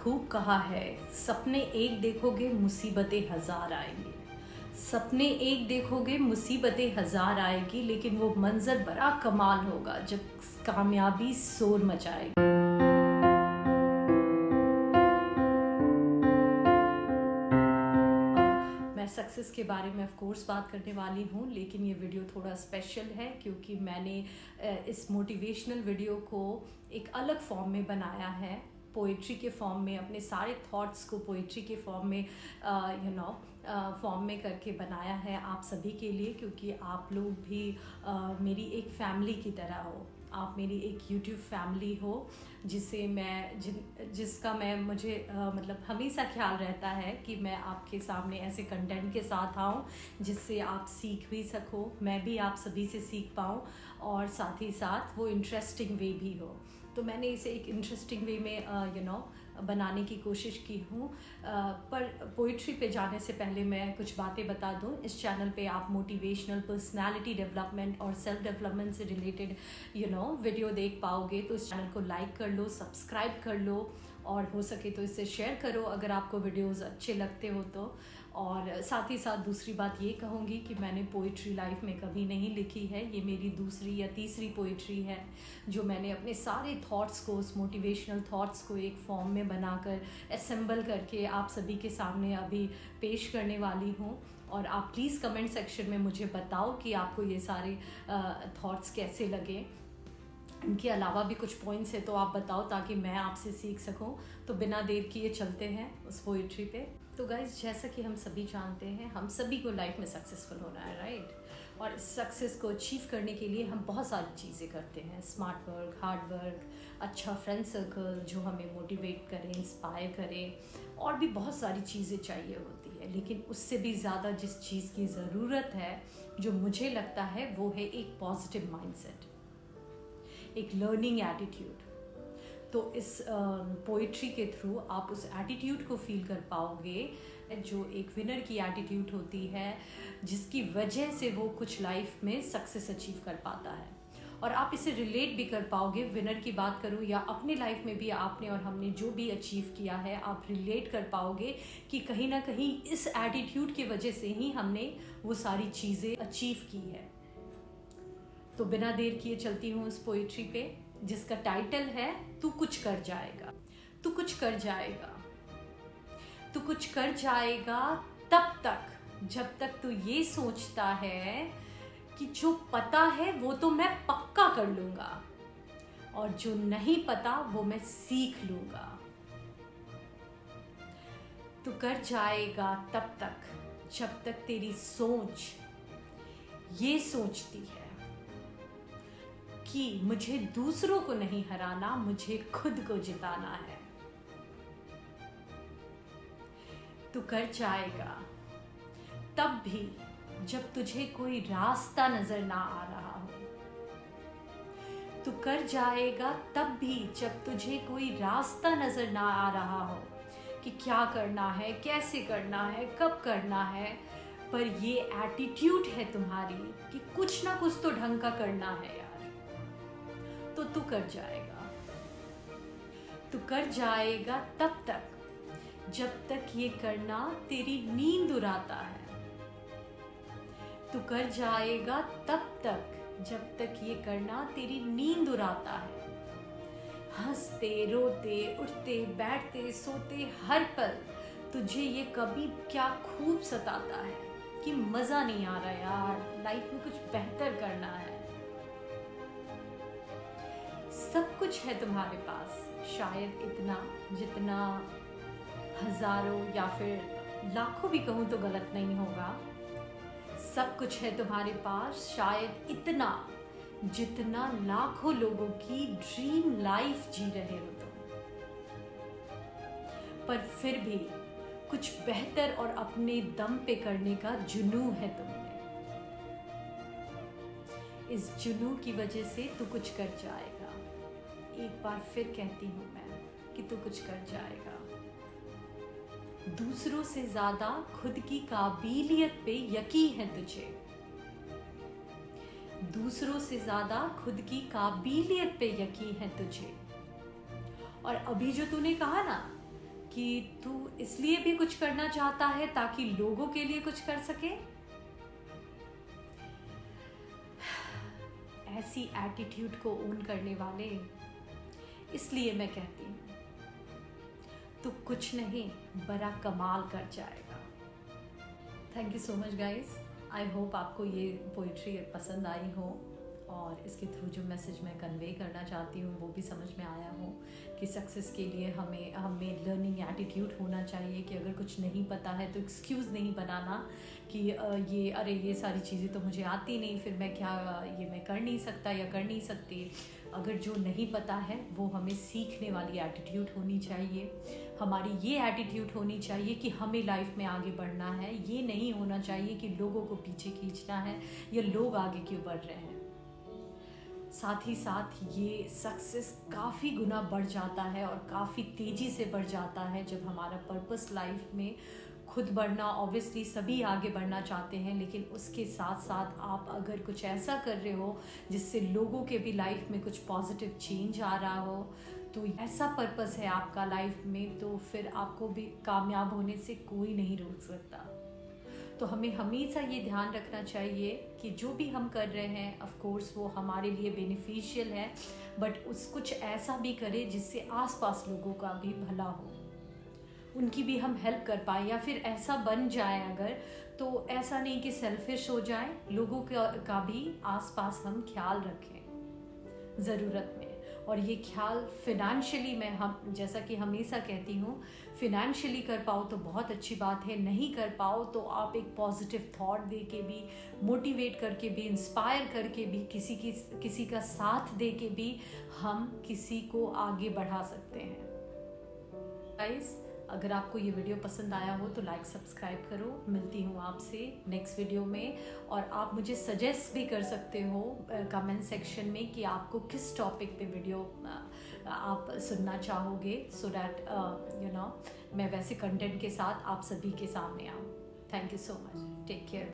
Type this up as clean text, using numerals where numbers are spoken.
खूब कहा है, सपने एक देखोगे मुसीबतें हजार आएंगी। सपने एक देखोगे मुसीबतें हजार आएगी, लेकिन वो मंजर बड़ा कमाल होगा जब कामयाबी शोर मचाएगी। मैं सक्सेस के बारे में ऑफ कोर्स बात करने वाली हूँ, लेकिन ये वीडियो थोड़ा स्पेशल है क्योंकि मैंने इस मोटिवेशनल वीडियो को एक अलग फॉर्म में बनाया है। पोइट्री के फॉर्म में, अपने सारे थॉट्स को पोइट्री के फॉर्म में फॉर्म में करके बनाया है आप सभी के लिए, क्योंकि आप लोग भी मेरी एक फैमिली की तरह हो। आप मेरी एक यूट्यूब फैमिली हो जिसे मैं जिसका मैं मुझे मतलब हमेशा ख्याल रहता है कि मैं आपके सामने ऐसे कंटेंट के साथ आऊँ जिससे आप सीख भी सको, मैं भी आप सभी से सीख पाऊँ और साथ ही साथ वो इंटरेस्टिंग वे भी हो। तो मैंने इसे एक इंटरेस्टिंग वे में बनाने की कोशिश की हूँ। पर पोइट्री पे जाने से पहले मैं कुछ बातें बता दूँ। इस चैनल पे आप मोटिवेशनल, पर्सनालिटी डेवलपमेंट और सेल्फ डेवलपमेंट से रिलेटेड वीडियो देख पाओगे। तो इस चैनल को लाइक कर लो, सब्सक्राइब कर लो और हो सके तो इसे शेयर करो अगर आपको वीडियोस अच्छे लगते हो तो। और साथ ही साथ दूसरी बात ये कहूँगी कि मैंने पोइट्री लाइफ में कभी नहीं लिखी है। ये मेरी दूसरी या तीसरी पोइट्री है जो मैंने अपने सारे थॉट्स को, उस मोटिवेशनल थॉट्स को एक फॉर्म में बनाकर असेंबल करके आप सभी के सामने अभी पेश करने वाली हूँ। और आप प्लीज़ कमेंट सेक्शन में मुझे बताओ कि आपको ये सारे थॉट्स कैसे लगे। इनके अलावा भी कुछ पॉइंट्स है तो आप बताओ ताकि मैं आपसे सीख सकूं। तो बिना देर किए चलते हैं उस पोइट्री पे। तो गाइज, जैसा कि हम सभी जानते हैं, हम सभी को लाइफ में सक्सेसफुल होना है, राइट? और इस सक्सेस को अचीव करने के लिए हम बहुत सारी चीज़ें करते हैं। स्मार्ट वर्क, हार्ड वर्क, अच्छा फ्रेंड सर्कल जो हमें मोटिवेट करे, इंस्पायर करे, और भी बहुत सारी चीज़ें चाहिए होती है। लेकिन उससे भी ज़्यादा जिस चीज़ की ज़रूरत है, जो मुझे लगता है, वो है एक पॉजिटिव माइंडसेट, एक लर्निंग एटीट्यूड। तो इस पोइट्री के थ्रू आप उस एटीट्यूड को फील कर पाओगे जो एक विनर की एटीट्यूड होती है, जिसकी वजह से वो कुछ लाइफ में सक्सेस अचीव कर पाता है। और आप इसे रिलेट भी कर पाओगे। विनर की बात करूं या अपने लाइफ में भी आपने और हमने जो भी अचीव किया है, आप रिलेट कर पाओगे कि कहीं ना कहीं इस एटीट्यूड की वजह से ही हमने वो सारी चीज़ें अचीव की है। तो बिना देर किए चलती हूँ उस पोइट्री पे, जिसका टाइटल है तू कुछ कर जाएगा। तू कुछ कर जाएगा, तू कुछ कर जाएगा तब तक जब तक तू ये सोचता है कि जो पता है वो तो मैं पक्का कर लूंगा और जो नहीं पता वो मैं सीख लूंगा। तू कर जाएगा तब तक जब तक तेरी सोच ये सोचती है कि मुझे दूसरों को नहीं हराना, मुझे खुद को जिताना है। तू कर जाएगा तब भी जब तुझे कोई रास्ता नजर ना आ रहा हो। तू कर जाएगा तब भी जब तुझे कोई रास्ता नजर ना आ रहा हो कि क्या करना है, कैसे करना है, कब करना है। पर ये एटीट्यूड है तुम्हारी कि कुछ ना कुछ तो ढंग का करना है यार। तो तू कर जाएगा। तू कर जाएगा तब तक जब तक ये करना तेरी नींद उड़ाता है। तू कर जाएगा तब तक जब तक ये करना तेरी नींद उड़ाता है। हंसते, रोते, उठते, बैठते, सोते, हर पल तुझे ये कभी क्या खूब सताता है कि मजा नहीं आ रहा यार, लाइफ में कुछ बेहतर करना है। सब कुछ है तुम्हारे पास, शायद इतना जितना हजारों या फिर लाखों भी कहूँ तो गलत नहीं होगा। सब कुछ है तुम्हारे पास, शायद इतना जितना लाखों लोगों की ड्रीम लाइफ जी रहे हो तुम। पर फिर भी कुछ बेहतर और अपने दम पे करने का जुनून है तुमने। इस जुनून की वजह से तू कुछ कर जाएगा। एक बार फिर कहती हूँ मैं कि तू कुछ कर जाएगा। दूसरों से ज्यादा खुद की काबिलियत पे यकीन है तुझे। दूसरों से ज्यादा खुद की काबिलियत पे यकीन है तुझे। और अभी जो तूने कहा ना कि तू इसलिए भी कुछ करना चाहता है ताकि लोगों के लिए कुछ कर सके। ऐसी एटीट्यूड को ओन करने वाले, इसलिए मैं कहती हूँ तू कुछ नहीं बड़ा कमाल कर जाएगा। Thank you so much guys. I hope आपको ये पोइट्री पसंद आई हो और इसके थ्रू जो मैसेज मैं कन्वे करना चाहती हूँ वो भी समझ में आया हो कि सक्सेस के लिए हमें लर्निंग एटीट्यूड होना चाहिए कि अगर कुछ नहीं पता है तो एक्सक्यूज़ नहीं बनाना कि ये सारी चीज़ें तो मुझे आती नहीं, फिर मैं क्या ये मैं कर नहीं सकता या कर नहीं सकती। अगर जो नहीं पता है वो हमें सीखने वाली एटीट्यूड होनी चाहिए। हमारी ये एटीट्यूड होनी चाहिए कि हमें लाइफ में आगे बढ़ना है। ये नहीं होना चाहिए कि लोगों को पीछे खींचना है या लोग आगे क्यों बढ़ रहे हैं। साथ ही साथ ये सक्सेस काफ़ी गुना बढ़ जाता है और काफ़ी तेज़ी से बढ़ जाता है जब हमारा पर्पस लाइफ में खुद बढ़ना। ऑब्वियसली सभी आगे बढ़ना चाहते हैं, लेकिन उसके साथ साथ आप अगर कुछ ऐसा कर रहे हो जिससे लोगों के भी लाइफ में कुछ पॉजिटिव चेंज आ रहा हो, तो ऐसा पर्पस है आपका लाइफ में, तो फिर आपको भी कामयाब होने से कोई नहीं रोक सकता। तो हमें हमेशा ये ध्यान रखना चाहिए कि जो भी हम कर रहे हैं ऑफ कोर्स वो हमारे लिए बेनिफिशियल है, बट कुछ ऐसा भी करें जिससे आसपास लोगों का भी भला हो, उनकी भी हम हेल्प कर पाए, या फिर ऐसा बन जाए अगर तो ऐसा नहीं कि सेल्फिश हो जाए, लोगों का भी आसपास हम ख्याल रखें ज़रूरत में। और ये ख्याल फिनेंशियली हम जैसा कि हमेशा कहती हूँ, फिनेंशियली कर पाओ तो बहुत अच्छी बात है, नहीं कर पाओ तो आप एक पॉजिटिव थॉट दे के भी, मोटिवेट करके भी, इंस्पायर करके भी, किसी का साथ दे के भी हम किसी को आगे बढ़ा सकते हैं। गाइस, अगर आपको ये वीडियो पसंद आया हो तो लाइक सब्सक्राइब करो। मिलती हूँ आपसे नेक्स्ट वीडियो में, और आप मुझे सजेस्ट भी कर सकते हो कमेंट सेक्शन में कि आपको किस टॉपिक पे वीडियो आप सुनना चाहोगे, सो दैट मैं वैसे कंटेंट के साथ आप सभी के सामने आऊँ। Thank you so much. Take care.